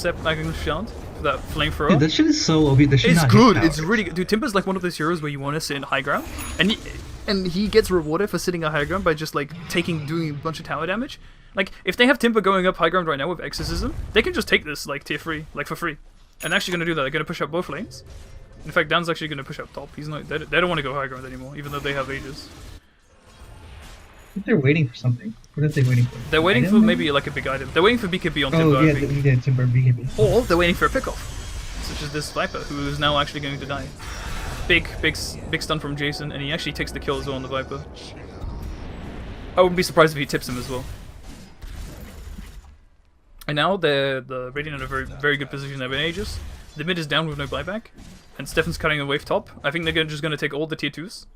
Shard for that flamethrower. Dude, that shit is so OP. That shit It's not good. hit It's towers. really good. Dude, Timber's like one of those heroes where you want to sit in high ground, and he gets rewarded for sitting at high ground by just like doing a bunch of tower damage. Like if they have Timber going up high ground right now with Exorcism, they can just take this like tier 3, like for free. And they're actually gonna do that. They're gonna push up both lanes. In fact, Dan's actually gonna push up top. He's not. They don't want to go high ground anymore, even though they have Aegis. I think they're waiting for something. What are they waiting for? They're waiting for Item? maybe like a big item. They're waiting for BKB on Timber. Oh I yeah, think. he did Timber BKB. Or they're waiting for a pickoff, such as this Viper, who is now actually going to die. Big stun from Jason, and he actually takes the kill as well on the Viper. I wouldn't be surprised if he tips him as well. And now the Radiant in a very good position. They have an Aegis. The mid is down with no buyback, and Stefan's cutting a wave top. I think they're just going to take all the tier 2s.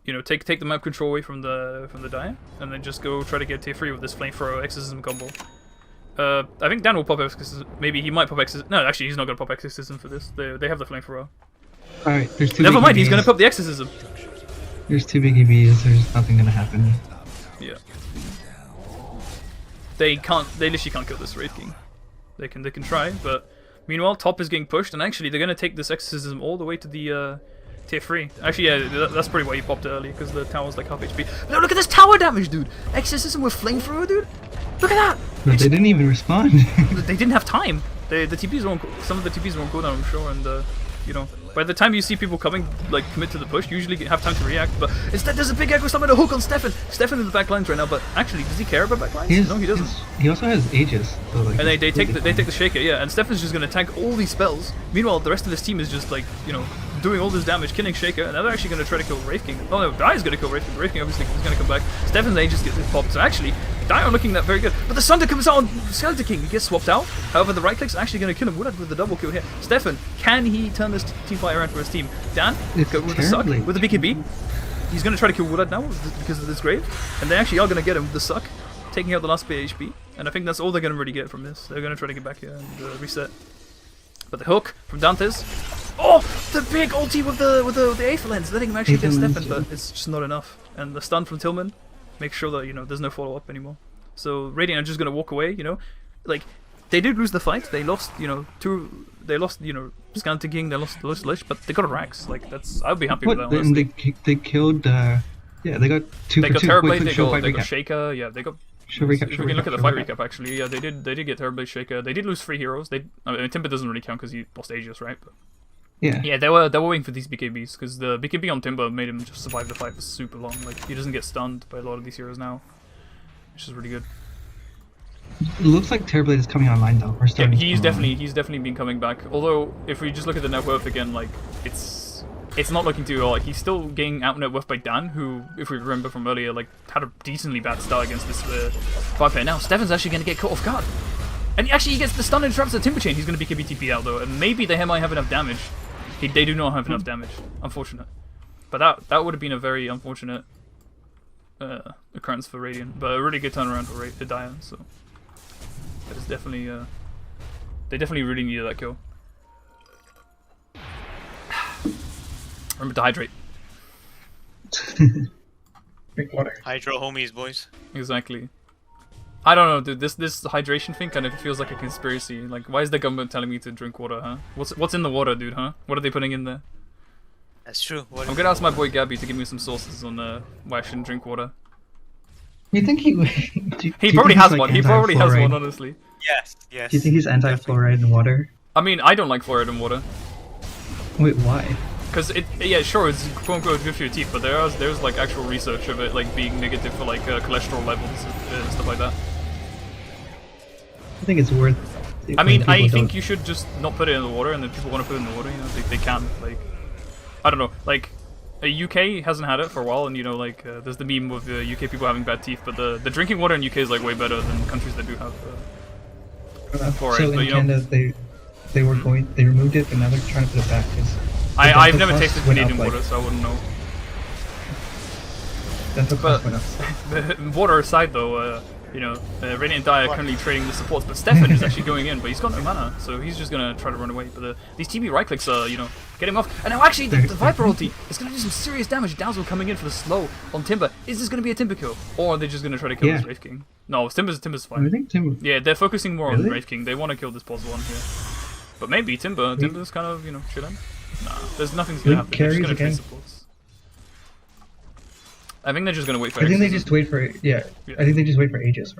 You know, take the map control away from the Dire, and then just go try to get tier 3 with this flamethrower Exorcism combo. I think Dan will pop Exorcism. Maybe he might pop Exorcism. No, actually, he's not gonna pop Exorcism for this. They have the flamethrower. Alright, there's two Never mind, he's BKBs. gonna pop the Exorcism. There's two BKBs, there's nothing gonna happen. Yeah. They literally can't kill this Wraith King. They can try, but meanwhile, top is getting pushed, and actually they're gonna take this Exorcism all the way to the tier 3. Actually, yeah, that's probably why he popped it early, because the tower's like half HP. No, look at this tower damage, dude! Exorcism with flamethrower, dude! Look at that! But they didn't even respond. They didn't have time. The TPs were on, some of the TPs were on cooldown, I'm sure, and you know, by the time you see people coming, like commit to the push, you usually have time to react. But instead, there's a big echo slam and a hook on Stefan. Stefan in the back lines right now, but actually, does he care about back lines? No, he doesn't. He also has Aegis. So like, And they take the shaker, yeah, and Stefan's just gonna tank all these spells. Meanwhile, the rest of his team is just like, you know, doing all this damage, killing Shaker, and they're actually gonna try to kill Wraith King. Oh no, Dai's gonna kill Wraith King. Wraith King obviously is gonna come back. Stefan's Aegis gets popped, so actually, Dai are looking that very good. But the Sunder comes out on Skeleton King, he gets swapped out. However, the right click's actually gonna kill him with the double kill here. Stefan, can he turn this team fight around for his team? Dan, It's go with the suck, terribly- with the BKB. He's gonna try to kill Woodad now because of this grave, and they actually are gonna get him with the suck, taking out the last bit of HP. And I think that's all they're gonna really get from this. They're gonna try to get back here and reset. But the hook from Dantes. Oh, the big ulti with the Aether Lens, letting him actually get Aether Lens, Stefan, but yeah. it's just not enough. And the stun from Tillman makes sure that, you know, there's no follow up anymore. So Radiant are just gonna walk away, you know, like they did lose the fight. They lost, you know, Skeleton King. They lost Lich, but they got a Rax. Like that's, I'd be happy with that. What? Honestly. They killed. Yeah, they got two They for got two. Terrorblade, Quick, they show got fight recap. Shaker, yeah, they got. Show recap, If show we can look at recap, the fight show recap, actually, yeah, they did get Terrorblade Shaker. They did lose 3 heroes. I mean, Timber doesn't really count because he lost Aegis, right? But Yeah. Yeah, they were waiting for these BKBs because the BKB on Timber made him just survive the fight for super long. Like he doesn't get stunned by a lot of these heroes now, which is really good. It looks like Terrorblade is coming online though. Or Yeah, starting to he's come online. definitely been coming back. Although if we just look at the net worth again, like it's not looking too well. Like he's still getting out net worth by Dan, who, if we remember from earlier, like had a decently bad start against this Viper. Now Stefan's actually going to get caught off guard, and he gets the stun and traps the Timber Chain. He's going to be BKB out though, and maybe they might have enough damage. They do not have enough damage. Unfortunate, but that would have been a very unfortunate occurrence for Radiant, but a really good turnaround for Dire. So. That is definitely, they definitely really needed that kill. Remember to hydrate. Drink water. Hydro homies, boys. Exactly. I don't know, dude. This hydration thing kind of feels like a conspiracy. Like, why is the government telling me to drink water, huh? What's in the water, dude, huh? What are they putting in there? That's true. I'm gonna ask my boy Gabby to give me some sources on why I shouldn't drink water. You think he? He probably has one. He probably has one, honestly. Yes, yes. Do you think he's anti-fluoride in water? I mean, I don't like fluoride in water. Wait, why? Because yeah, sure, it's quote unquote good for your teeth, but there's like actual research of it like being negative for like cholesterol levels and stuff like that. I think it's worth. I mean, I think you should just not put it in the water, and then people want to put it in the water, you know, they can. Like, I don't know, like. UK hasn't had it for a while, and you know, like there's the meme of UK people having bad teeth, but the drinking water in UK is like way better than countries that do have fluoride. So in Canada, they removed it, but now they're trying to put it back. I've never tasted Canadian water, so I wouldn't know. Dental cost went up. Water aside, though, you know, Radiant and Dire are currently trading the supports, but Stefan is actually going in, but he's got no mana, so he's just gonna try to run away. But these TB right clicks are, you know, getting off. And now actually, the Viper ulti is gonna do some serious damage. Dazzle coming in for the slow on Timber. Is this gonna be a Timber kill, or are they just gonna try to kill this Wraith King? No, Timber's fine. I think Timber. Yeah, they're focusing more on Wraith King. They want to kill this boss one here, but maybe Timber's kind of, you know, chilling. Nah, there's nothing's gonna happen. They're just gonna trade supports. I think they're just gonna wait for. I think they just wait for I think they just wait for Aegis.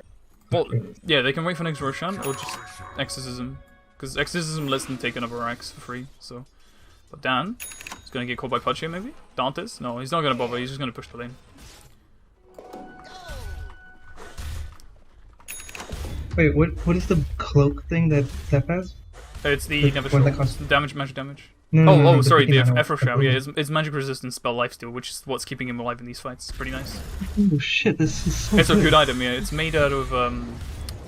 Well, yeah, they can wait for next Roshan or just Exorcism, because Exorcism lets them take another axe for free. So, but Dan is gonna get caught by Pudge here, maybe. Dante's? No, he's not gonna bother. He's just gonna push the lane. Wait, what is the cloak thing that Steph has? It's the never one that show. costs- It's the magic damage. No, Sorry, the freaking Afro Shroud. Afro. Yeah, it's magic resistance, spell lifesteal, which is what's keeping him alive in these fights. It's pretty nice. Oh shit, this is so It's a good item, yeah. It's made out of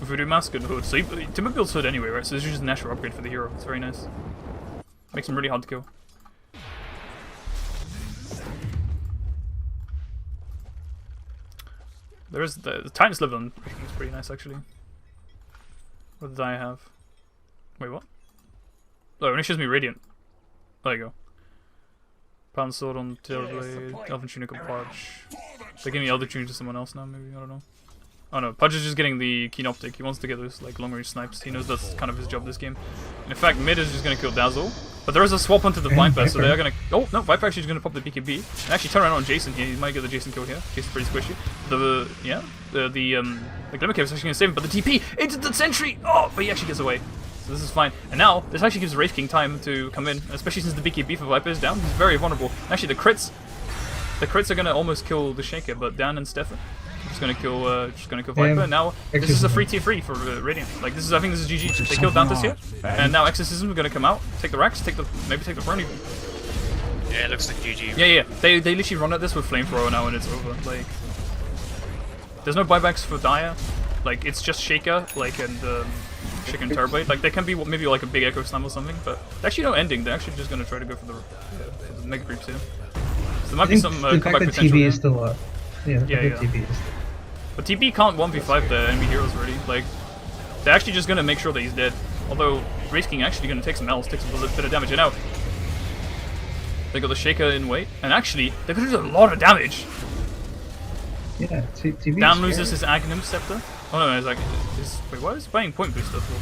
Voodoo Mask and Hood. So Timber builds Hood anyway, right? So this is just a natural upgrade for the hero. It's very nice. Makes him really hard to kill. There is the Titan Sliver on is pretty nice actually. What did I have? Wait, what? Oh, it only shows me Radiant. There you go. Pound Sword on Tailblade, Elven Tunic on Pudge. They're giving the Elder Tunic to someone else now, maybe, I don't know. Oh no, Pudge is just getting the Keen Optic. He wants to get those like long range snipes. He knows that's kind of his job this game. And in fact, mid is just gonna kill Dazzle. But there is a swap onto the Viper, so they are gonna. Oh no, Viper actually is gonna pop the BKB. And actually turn around on Jason here. He might get the Jason kill here. Jason's pretty squishy. The Glimmer Cave is actually gonna save him, but the TP into the Sentry. Oh, but he actually gets away. So this is fine. And now this actually gives Wraith King time to come in, especially since the BKB for Viper is down. He's very vulnerable. Actually, the crits are gonna almost kill the Shaker, but Dan and Stefan just gonna kill Viper. Now this is a free tier 3 for Radiant. Like this is, I think this is GG. They killed Dantes here, and now Exorcism is gonna come out, take the Rax, maybe take the Throne even. Yeah, it looks like GG. Yeah. They literally run at this with Flamethrower now, and it's over. Like there's no buybacks for Dire. Like it's just Shaker, like and Shaker and Terrorblade. Like there can be maybe like a big Echo Slam or something, but actually no ending. They're actually just gonna try to go for the Mega Creeps here. So there might be some the comeback fact that potential. TB is still up. Yeah. TB is. But TB can't 1v5 the enemy heroes already. Like, they're actually just gonna make sure that he's dead. Although, Wraith King actually gonna take some L's, take some bit of damage. And now, they got the Shaker in weight. And actually, they're gonna do a lot of damage. Yeah, TB. Dan loses his Aghanim Scepter. Oh no, it's like, wait, why is he buying point booster for?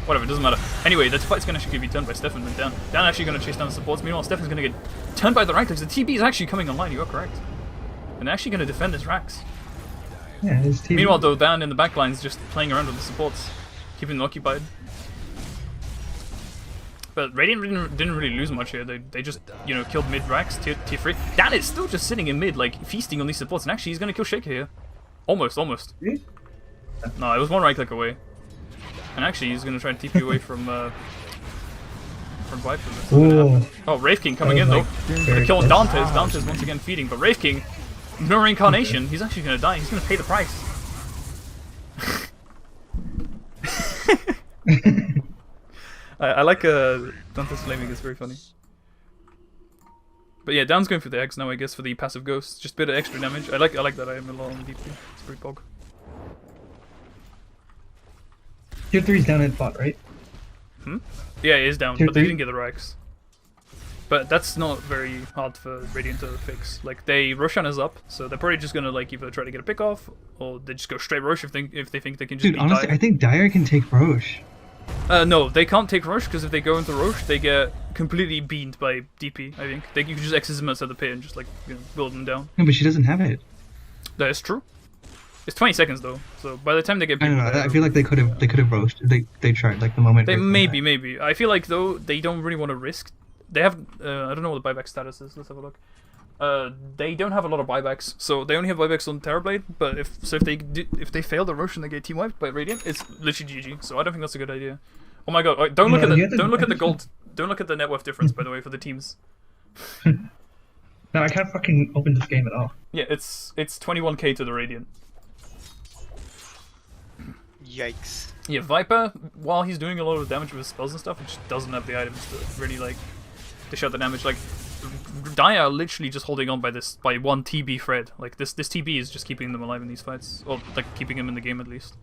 Whatever, it doesn't matter. Anyway, the fight's gonna actually be turned by Stefan and Dan. Dan actually gonna chase down the supports. Meanwhile, Stefan's gonna get turned by the Rax. The TB is actually coming online, you are correct. And they're actually gonna defend his Rax. Yeah, his TB. Meanwhile, though, Dan in the backline is just playing around with the supports, keeping them occupied. But Radiant didn't really lose much here. They just, you know, killed mid racks, tier 3. Dan is still just sitting in mid, like, feasting on these supports, and actually he's gonna kill Shaker here. Almost. Really? No, it was one right click away. And actually he's gonna try to TP away from Viper. Oh, Oh, Wraith King coming in though. Gonna kill Dantes. Dantes once again feeding, but Wraith King, no reincarnation. He's actually gonna die. He's gonna pay the price. I like Dante's flaming. It's very funny. But yeah, Dan's going for the eggs now, I guess, for the passive ghost. Just a bit of extra damage. I like that item a lot on DP. It's pretty bog. tier 3's down at bot, right? Yeah, it is down, Tier but they 3? didn't get the Rax. But that's not very hard for Radiant to fix. Like, Roshan is up, so they're probably just gonna like either try to get a pick off, or they just go straight Rosh if they think they can just Dude, beat honestly, Dire. I think Dire can take Roche. No, they can't take Rosh, because if they go into Rosh, they get completely beamed by DP, I think. You can just exit them outside the pit and just, like, you know, build them down. No, but she doesn't have it. That is true. It's 20 seconds, though, so by the time they get I beamed... don't know. I feel like they could have roached. They tried, like, the moment. They Wraith came back. maybe. I feel like, though, they don't really want to risk... They have... I don't know what the buyback status is. Let's have a look. They don't have a lot of buybacks, so they only have buybacks on Terrorblade. But if they fail the Rosh and they get team wiped by Radiant, it's literally GG. So I don't think that's a good idea. Oh my god! Don't look at the gold. Don't look at the net worth difference, by the way, for the teams. No, I can't fucking open this game at all. Yeah, it's 21k to the Radiant. Yikes. Yeah, Viper, while he's doing a lot of damage with his spells and stuff, he just doesn't have the items to really like to shut the damage. Like Dia are literally just holding on by one TB thread. Like this TB is just keeping them alive in these fights, or like keeping him in the game at least.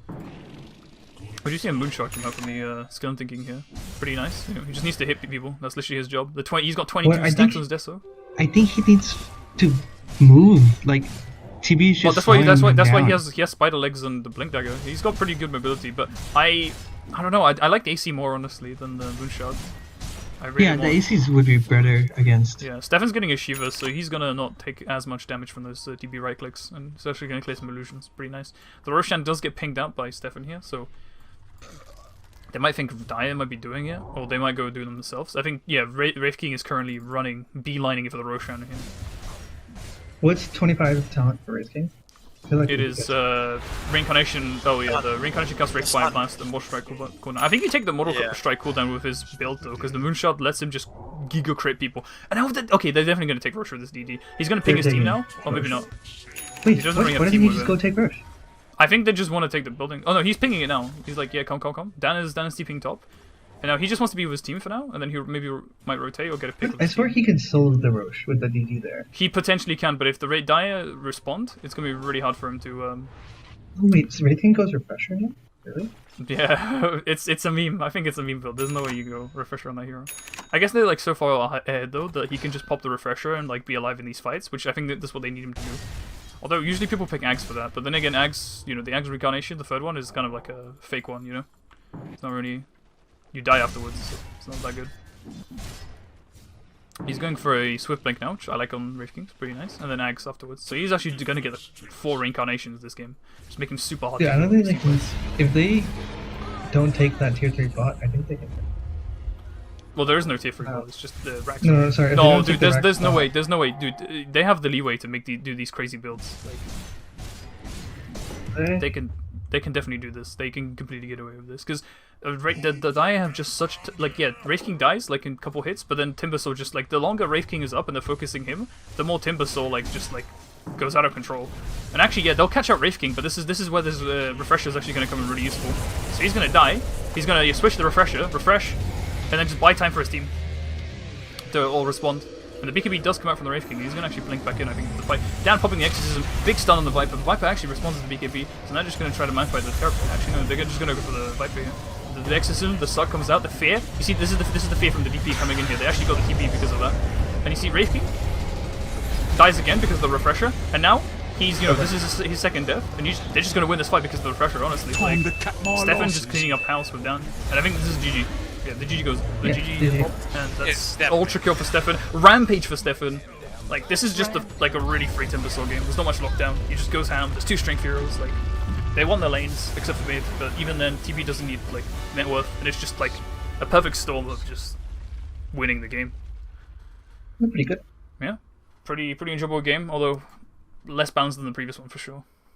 Would you see a Moonshot come out from the skill and thinking here? Pretty nice. You know, he just needs to hit people. That's literally his job. He's got 22 Well, stacks on his Deso. I think he needs to move. Like, TB is just. Well, that's why he has spider legs and the blink dagger. He's got pretty good mobility, but I don't know. I like the AC more honestly than the Moonshot. I really Yeah, the ACs would be better against. Yeah, Stefan's getting a Shiva, so he's gonna not take as much damage from those TB right clicks, and he's actually gonna clear some illusions. Pretty nice. The Roshan does get pinged out by Stefan here, so they might think Dia might be doing it, or they might go do them themselves. I think, yeah, Wraith King is currently beelining it for the Roshan here. What's 25 talent for Wraith King? I feel like It is Reincarnation. Oh yeah, the Reincarnation costs Wraith Fire Blast and Mortal Strike cooldown. I think you take the Mortal Strike cooldown with his build though, because the Moonshot lets him just giga crit people. And now okay, they're definitely gonna take Rosh with this DD. He's gonna ping his team now, or maybe not. Wait, He doesn't what? really have Why doesn't team he with just it. go take Rosh? I think they just want to take the building. Oh no, he's pinging it now. He's like, yeah, come. Dan is TPing top. And now he just wants to be with his team for now, and then he maybe might rotate or get a pick. I swear he can solo the Rosh with the DD there. He potentially can, but if the Dia respond, it's gonna be really hard for him to. Oh wait, so Wraith King goes Refresher now? Really? Yeah, it's a meme. I think it's a meme build. There's no way you go Refresher on that hero. I guess they're like so far ahead though that he can just pop the Refresher and like be alive in these fights, which I think that's what they need him to do. Although usually people pick Ags for that, but then again, Ags, you know, the Ags Reincarnation, the third one, is kind of like a fake one, you know? It's not really... You die afterwards, so it's not that good. He's going for a Swift Blink now, which I like on Wraith King, it's pretty nice, and then Ags afterwards. So he's actually going to get 4 Reincarnations this game, just make him super hard. Yeah, I don't think they can. If they don't take that tier 3 bot, I think they can. Well, there is no tier 3 bot, it's just the Rax. No, sorry. if they No, don't dude, take the there's Rax no bot- way, dude. They have the leeway to do these crazy builds. Like, they can definitely do this. They can completely get away with this because the Dia have just such yeah, Wraith King dies like in a couple hits, but then Timbersaw just like the longer Wraith King is up and they're focusing him, the more Timbersaw like just like goes out of control. And actually, yeah, they'll catch out Wraith King, but this is where this Refresher is actually going to come in really useful. So he's going to die. He's going to switch the refresh, and then just buy time for his team to all respond. And the BKB does come out from the Wraith King. He's going to actually blink back in, I think, the fight. Dan popping the Exorcism, big stun on the Viper. The Viper actually responds to the BKB, so now just going to try to mindfight the Terror. Actually, no, they're just going to go for the Viper here. The Exorcism, the Suck comes out, the Fear. You see, this is the Fear from the DP coming in here. They actually got the TP because of that. And you see Wraith King dies again because of the Refresher, and now he's, you know, this is his second death, and they're just going to win this fight because of the Refresher, honestly. Like, Stefan just cleaning up house with Dan, and I think this is GG. Yeah, the GG goes. The GG popped, and that's ultra kill for Stefan. Rampage for Stefan. Like, this is just like a really free Timbersaw game. There's not much lockdown. He just goes ham. There's 2 strength heroes. Like, they won their lanes, except for mid, but even then, TB doesn't need, like, net worth, and it's just, like, a perfect storm of just winning the game. Pretty good. Yeah, pretty enjoyable game, although less balanced than the previous one for sure.